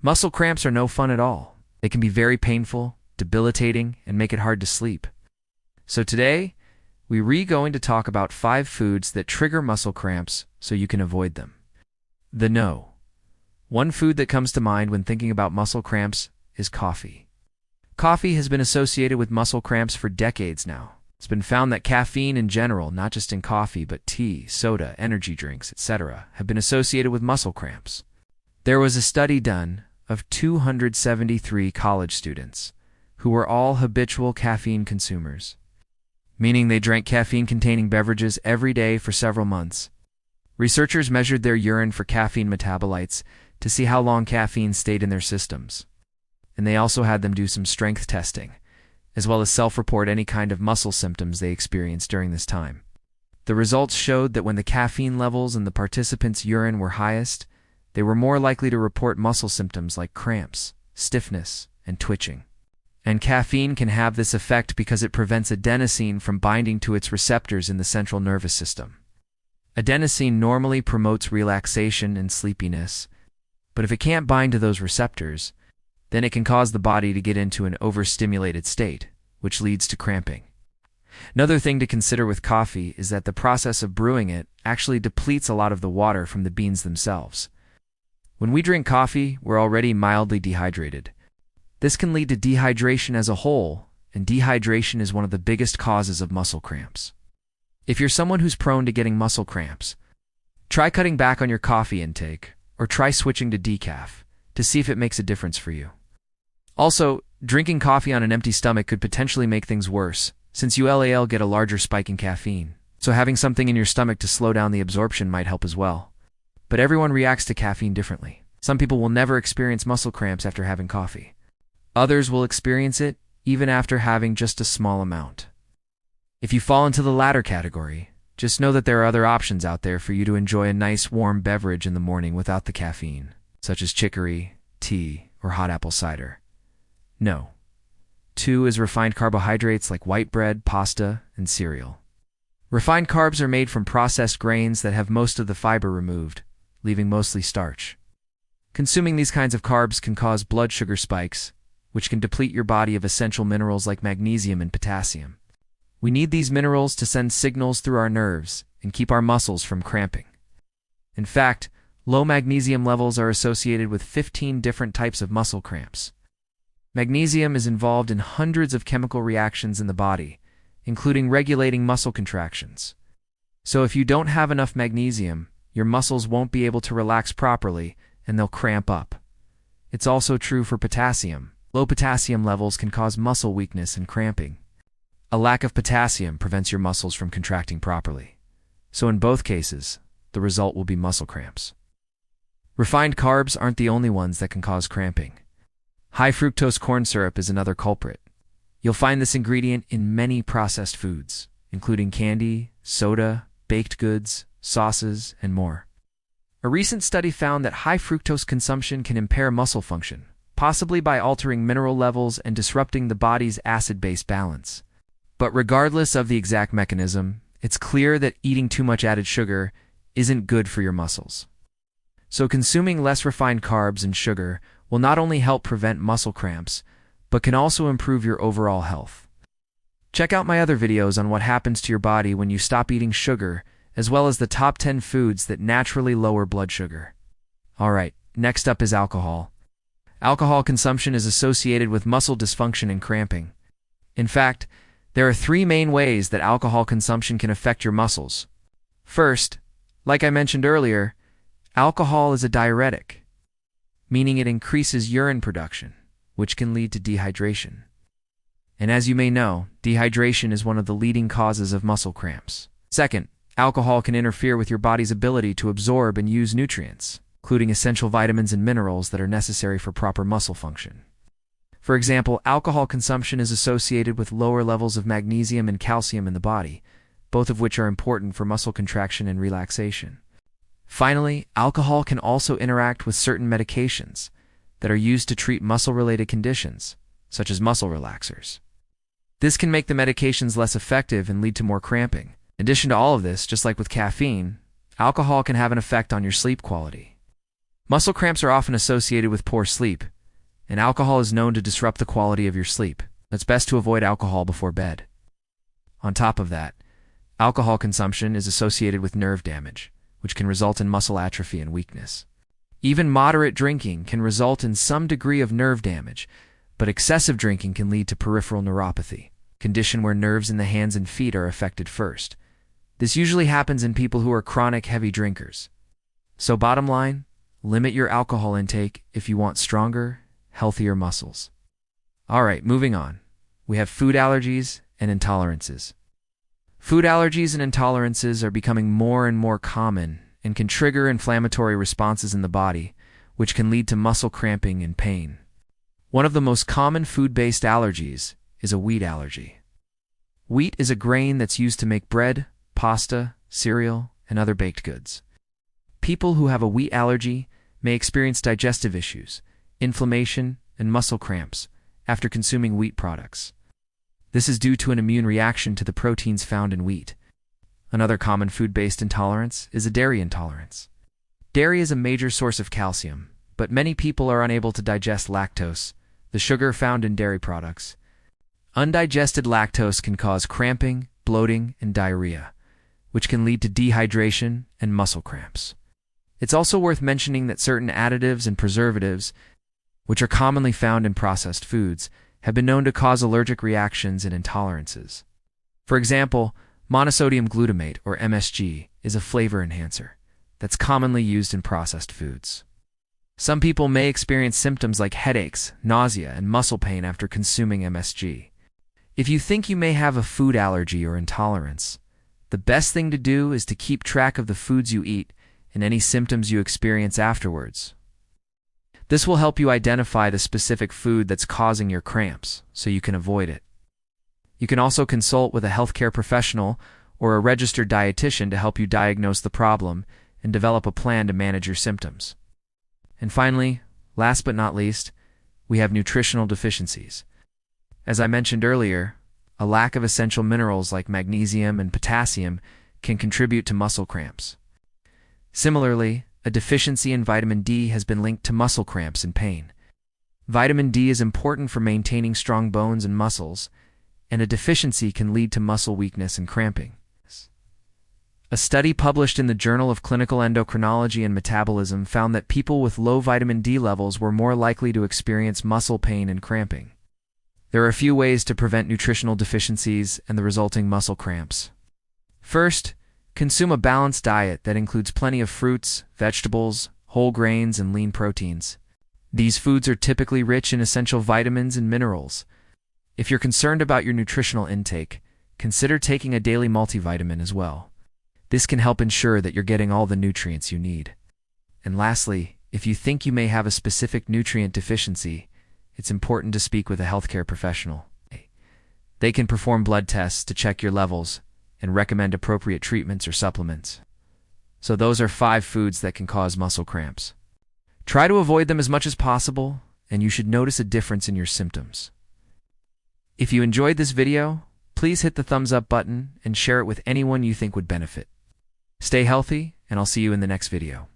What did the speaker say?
Muscle cramps are no fun at all. They can be very painful, debilitating, and make it hard to sleep. So today, we're going to talk about 5 foods that trigger muscle cramps so you can avoid them. One food that comes to mind when thinking about muscle cramps is coffee. Coffee has been associated with muscle cramps for decades now. It's been found that caffeine in general, not just in coffee, but tea, soda, energy drinks, etc., have been associated with muscle cramps. There was a study done of 273 college students who were all habitual caffeine consumers, meaning they drank caffeine-containing beverages every day for several months. Researchers measured their urine for caffeine metabolites to see how long caffeine stayed in their systems. And they also had them do some strength testing, as well as self-report any kind of muscle symptoms they experienced during this time. The results showed that when the caffeine levels in the participants' urine were highest, they were more likely to report muscle symptoms like cramps, stiffness, and twitching. And caffeine can have this effect because it prevents adenosine from binding to its receptors in the central nervous system. Adenosine normally promotes relaxation and sleepiness, but if it can't bind to those receptors, then it can cause the body to get into an overstimulated state, which leads to cramping. Another thing to consider with coffee is that the process of brewing it actually depletes a lot of the water from the beans themselves. When we drink coffee, we're already mildly dehydrated. This can lead to dehydration as a whole, and dehydration is one of the biggest causes of muscle cramps. If you're someone who's prone to getting muscle cramps, try cutting back on your coffee intake, or try switching to decaf to see if it makes a difference for you. Also, drinking coffee on an empty stomach could potentially make things worse, since you'll get a larger spike in caffeine, so having something in your stomach to slow down the absorption might help as well. But everyone reacts to caffeine differently. Some people will never experience muscle cramps after having coffee. Others will experience it even after having just a small amount. If you fall into the latter category, just know that there are other options out there for you to enjoy a nice warm beverage in the morning without the caffeine, such as chicory, tea, or hot apple cider. 2 is refined carbohydrates like white bread, pasta, and cereal. Refined carbs are made from processed grains that have most of the fiber removed, leaving mostly starch. Consuming these kinds of carbs can cause blood sugar spikes, which can deplete your body of essential minerals like magnesium and potassium. We need these minerals to send signals through our nerves and keep our muscles from cramping. In fact, low magnesium levels are associated with 15 different types of muscle cramps. Magnesium is involved in hundreds of chemical reactions in the body, including regulating muscle contractions. So if you don't have enough magnesium, your muscles won't be able to relax properly and they'll cramp up. It's also true for potassium. Low potassium levels can cause muscle weakness and cramping. A lack of potassium prevents your muscles from contracting properly. So in both cases, the result will be muscle cramps. Refined carbs aren't the only ones that can cause cramping. High fructose corn syrup is another culprit. You'll find this ingredient in many processed foods, including candy, soda, baked goods, sauces, and more. A recent study found that high fructose consumption can impair muscle function, possibly by altering mineral levels and disrupting the body's acid-base balance. But regardless of the exact mechanism, it's clear that eating too much added sugar isn't good for your muscles. So consuming less refined carbs and sugar will not only help prevent muscle cramps, but can also improve your overall health. Check out my other videos on what happens to your body when you stop eating sugar, as well as the top 10 foods that naturally lower blood sugar. Alright, next up is alcohol. Alcohol consumption is associated with muscle dysfunction and cramping. In fact, there are 3 main ways that alcohol consumption can affect your muscles. First, like I mentioned earlier, alcohol is a diuretic, meaning it increases urine production, which can lead to dehydration. And as you may know, dehydration is one of the leading causes of muscle cramps. Second, alcohol can interfere with your body's ability to absorb and use nutrients, including essential vitamins and minerals that are necessary for proper muscle function. For example, alcohol consumption is associated with lower levels of magnesium and calcium in the body, both of which are important for muscle contraction and relaxation. Finally, alcohol can also interact with certain medications that are used to treat muscle-related conditions, such as muscle relaxers. This can make the medications less effective and lead to more cramping. In addition to all of this, just like with caffeine, alcohol can have an effect on your sleep quality. Muscle cramps are often associated with poor sleep, and alcohol is known to disrupt the quality of your sleep. It's best to avoid alcohol before bed. On top of that, alcohol consumption is associated with nerve damage, which can result in muscle atrophy and weakness. Even moderate drinking can result in some degree of nerve damage, but excessive drinking can lead to peripheral neuropathy, a condition where nerves in the hands and feet are affected first. This usually happens in people who are chronic heavy drinkers. So bottom line, limit your alcohol intake if you want stronger, healthier muscles. Alright, moving on. We have food allergies and intolerances. Food allergies and intolerances are becoming more and more common and can trigger inflammatory responses in the body, which can lead to muscle cramping and pain. One of the most common food-based allergies is a wheat allergy. Wheat is a grain that's used to make bread, pasta, cereal, and other baked goods. People who have a wheat allergy may experience digestive issues, inflammation, and muscle cramps after consuming wheat products. This is due to an immune reaction to the proteins found in wheat. Another common food-based intolerance is a dairy intolerance. Dairy is a major source of calcium, but many people are unable to digest lactose, the sugar found in dairy products. Undigested lactose can cause cramping, bloating, and diarrhea, which can lead to dehydration and muscle cramps. It's also worth mentioning that certain additives and preservatives, which are commonly found in processed foods, have been known to cause allergic reactions and intolerances. For example, monosodium glutamate, or MSG, is a flavor enhancer that's commonly used in processed foods. Some people may experience symptoms like headaches, nausea, and muscle pain after consuming MSG. If you think you may have a food allergy or intolerance, the best thing to do is to keep track of the foods you eat and any symptoms you experience afterwards. This will help you identify the specific food that's causing your cramps, so you can avoid it. You can also consult with a healthcare professional or a registered dietitian to help you diagnose the problem and develop a plan to manage your symptoms. And finally, last but not least, we have nutritional deficiencies. As I mentioned earlier, a lack of essential minerals like magnesium and potassium can contribute to muscle cramps. Similarly, a deficiency in vitamin D has been linked to muscle cramps and pain. Vitamin D is important for maintaining strong bones and muscles, and a deficiency can lead to muscle weakness and cramping. A study published in the Journal of Clinical Endocrinology and Metabolism found that people with low vitamin D levels were more likely to experience muscle pain and cramping. There are a few ways to prevent nutritional deficiencies and the resulting muscle cramps. First, consume a balanced diet that includes plenty of fruits, vegetables, whole grains, and lean proteins. These foods are typically rich in essential vitamins and minerals. If you're concerned about your nutritional intake, consider taking a daily multivitamin as well. This can help ensure that you're getting all the nutrients you need. And lastly, if you think you may have a specific nutrient deficiency, it's important to speak with a healthcare professional. They can perform blood tests to check your levels and recommend appropriate treatments or supplements. So those are 5 foods that can cause muscle cramps. Try to avoid them as much as possible, and you should notice a difference in your symptoms. If you enjoyed this video, please hit the thumbs up button and share it with anyone you think would benefit. Stay healthy, and I'll see you in the next video.